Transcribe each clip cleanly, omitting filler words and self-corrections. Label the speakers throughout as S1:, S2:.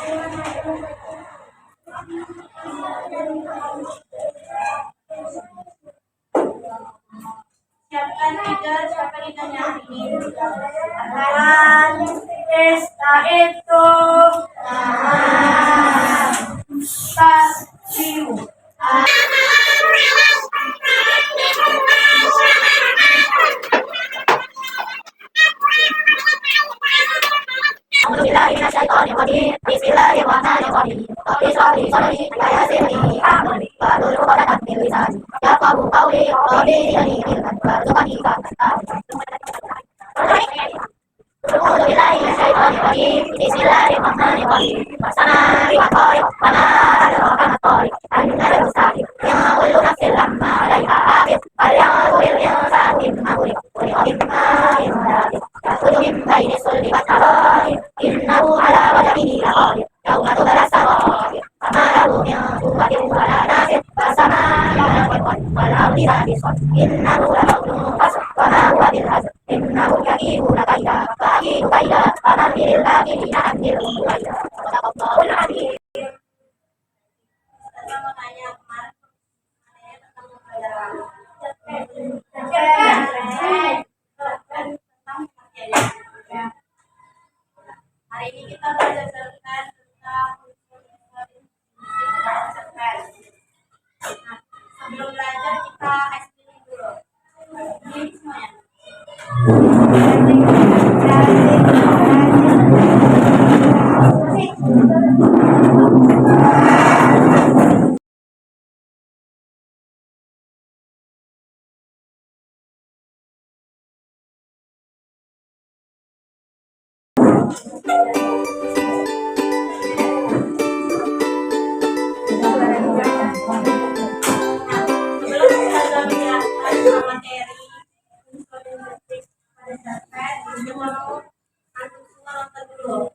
S1: Siapkan leader, siapa leadernya hari ini?
S2: Bakalan pesta itu stasiun.
S1: Saya mau tanya kemarin tentang pembelajaran. Hari ini kita belajar tentang cerpen. Nah, sebelum belajar kita explain dulu. Ini semuanya. Sebelum kita menjelaskan materi unsur linguistik pada cerpen, kita mau antum semua nonton dulu.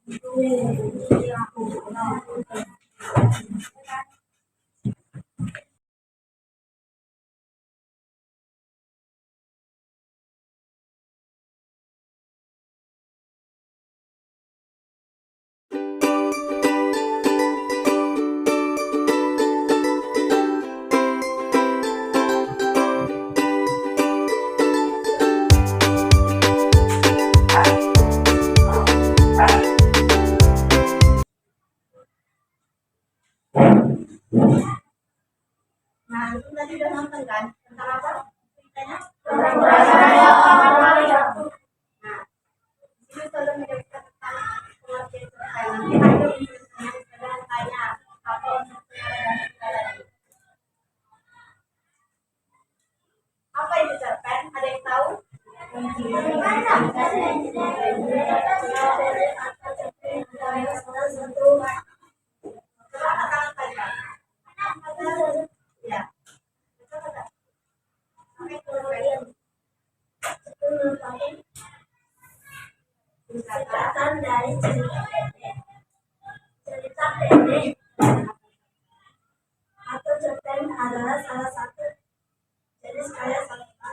S1: Nah, itu tadi udah nonton kan? Tentang apa ceritanya? Tentang budaya. Nah, di sini saya menjelaskan tentang pengertian cerpen. Nanti ada tulisannya, saya tanya apa maksudnya dan segalanya. Apa itu cerpen? Ada yang tahu? Coba tangan saja. Ya.
S2: Singkatan dari cerita pendek. Cerita pendek atau cerpen adalah salah satu jenis karya sastra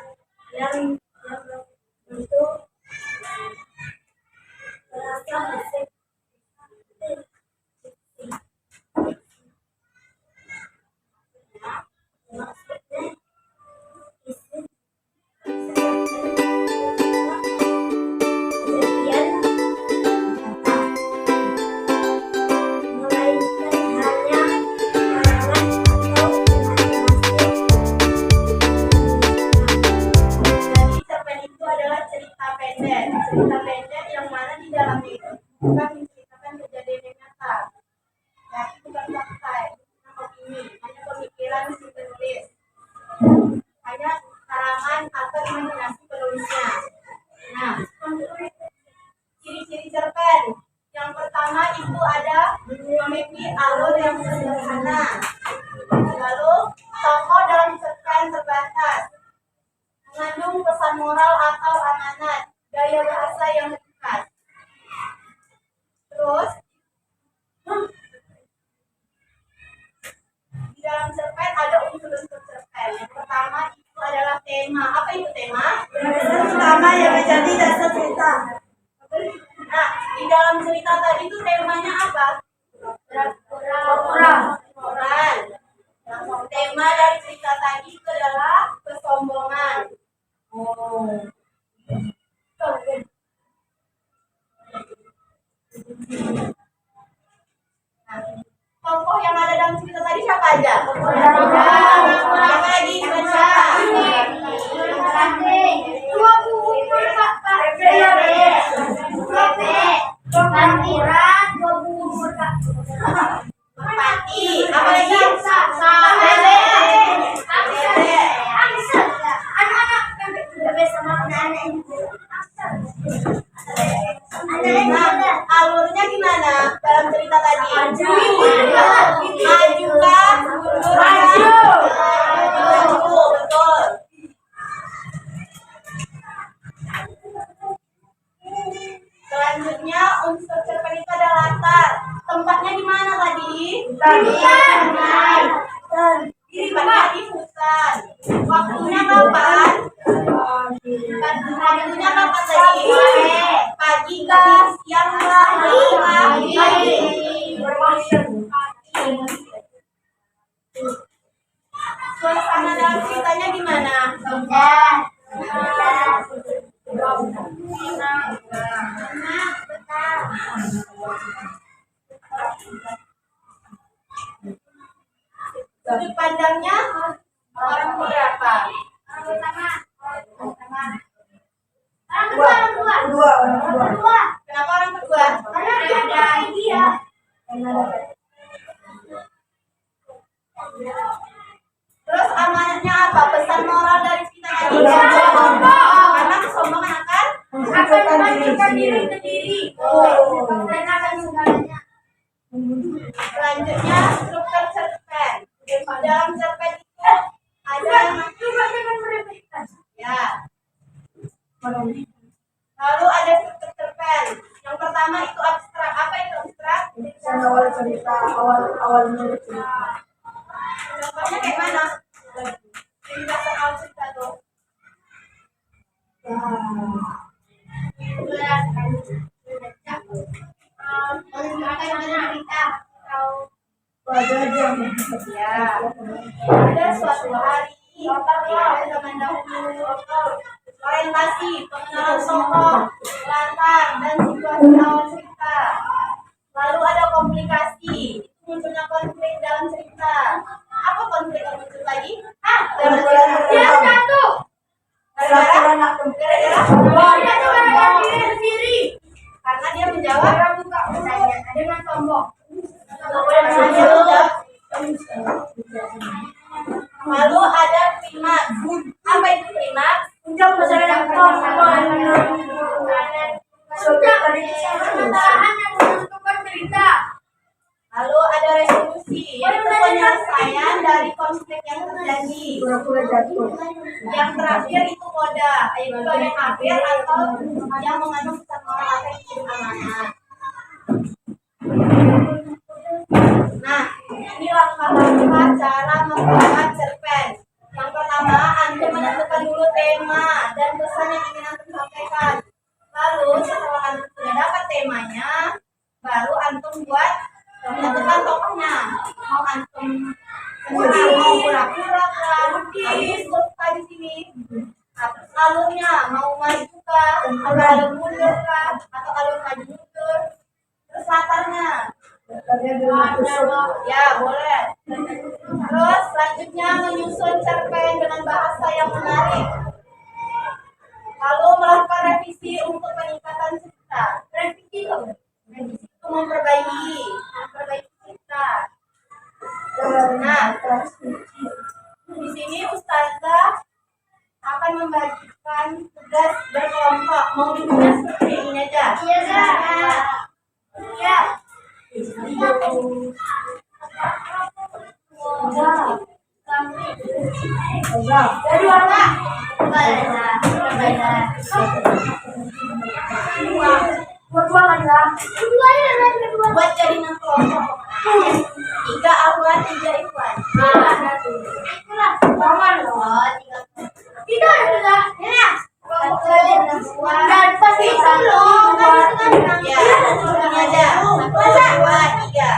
S2: yang berbentuk bahasa musik maksudnya isi kejadian nyata, melainkan hanya karangan atau imajinasi.
S1: Jadi cerpen itu adalah cerita pendek. Cerita pendek yang mana di dalamnya itu bukan menceritakan kejadian yang nyata. Jadi bukan fakta, bukan opini, hanya pemikiran si penulis. Hanya karangan atau imajinasi penulisnya. Nah, ciri-ciri cerpen. Yang pertama itu ada memiliki alur yang sederhana. Lalu, tokoh dalam cerpen terbatas. Mengandung pesan moral atau amanat. Gaya bahasa yang tegas. Terus, di dalam cerpen ada unsur-unsur cerpen. Yang pertama itu adalah tema. Apa itu tema?
S2: Utama yang menjadi dasar cerita.
S1: Nah, di dalam cerita tadi itu temanya apa? Merpati. Apa lagi? Dede. Dede.
S2: Anak-anak yang tidak bisa makan anak itu.
S1: Nah, alurnya gimana dalam cerita tadi? Maju kah? Mundur kah? Maju, betul. Selanjutnya unsur cerpen itu ada latar. Tempatnya di mana tadi? Tempatnya di hutan. Waktunya kapan? Waktunya kapan tadi? Pagi kah? Siang kah? Malam kah? Suasana dalam ceritanya gimana? Sudut pandangnya orang berapa? Orang kedua. Kenapa orang kedua? Karena dia ada idea. Terus amanatnya apa? Pesan moral dari kita tadi? Karena kesombongan akan menghancurkan diri sendiri. Dan akan segalanya. Selanjutnya struktur cerpen. Dalam cerpen itu ada yang ya. Lalu ada struktur cerpen. Yang pertama itu abstrak. Apa itu abstrak?
S2: Awal cerita, awal cerita.
S1: Contohnya kayak mana? Penjelasan awal cerita tuh. Ya, ada suatu hari pada zaman dahulu orientasi, pengenalan tokoh, latar dan situasi awal cerita. Lalu ada komplikasi, itu munculnya konflik dalam cerita. Apa konflik yang muncul tadi? Dia satu. Gara-gara diri sendiri. Karena dia menjawab pertanyaan dengan sombong. Lalu ada klimaks. Apa itu klimaks? Lalu ada resolusi, yaitu penyelesaian dari konflik yang terjadi. Yang terakhir itu koda, yaitu bagian akhir atau yang mengandung pesan moral atau isi amanat. Nah, ini langkah-langkah cara membuat cerpen. Yang pertama, antum menentukan dulu tema dan pesan yang ingin antum sampaikan. Lalu setelah antum sudah dapat temanya, baru antum buat menentukan tokohnya. Mau antum mau pura-pura habis tadi sini. Alurnya mau maju kah, atau alur mundur kah, atau alur maju mundur. Terus latarnya. Ya, boleh. Terus selanjutnya menyusun cerpen dengan bahasa yang menarik. Lalu melakukan revisi untuk peningkatan cerita. Revisi itu memperbaiki cerita. Nah, di sini Ustazah akan membagikan tugas berkelompok. Mau dibuat seperti ini aja. Iya. Dari warna buat jaringan kelompok. 3 akhwat, 3 ikhwan. Dan pasti belum. Ya, ini aja. 1, 2, 3.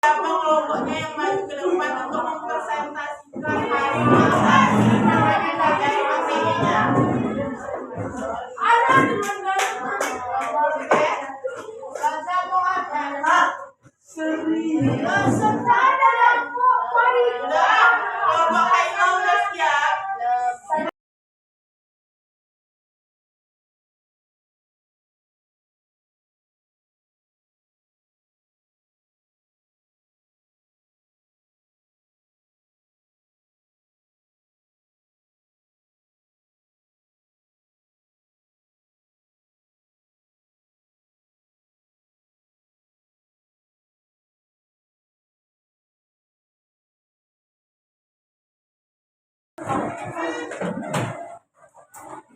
S1: Siapa kelompoknya yang maju ke depan untuk mempresentasikan hasil dari materinya? Ada di mana? Oke. Baca doa. Saudara, mari. Kelompok Haikal udah siap.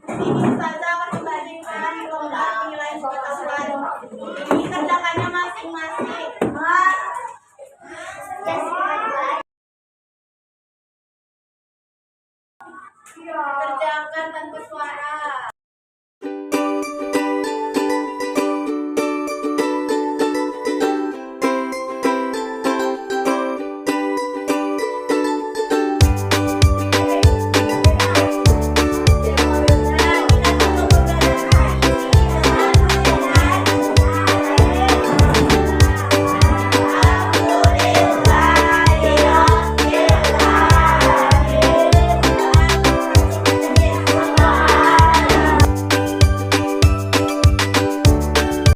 S1: Ini saja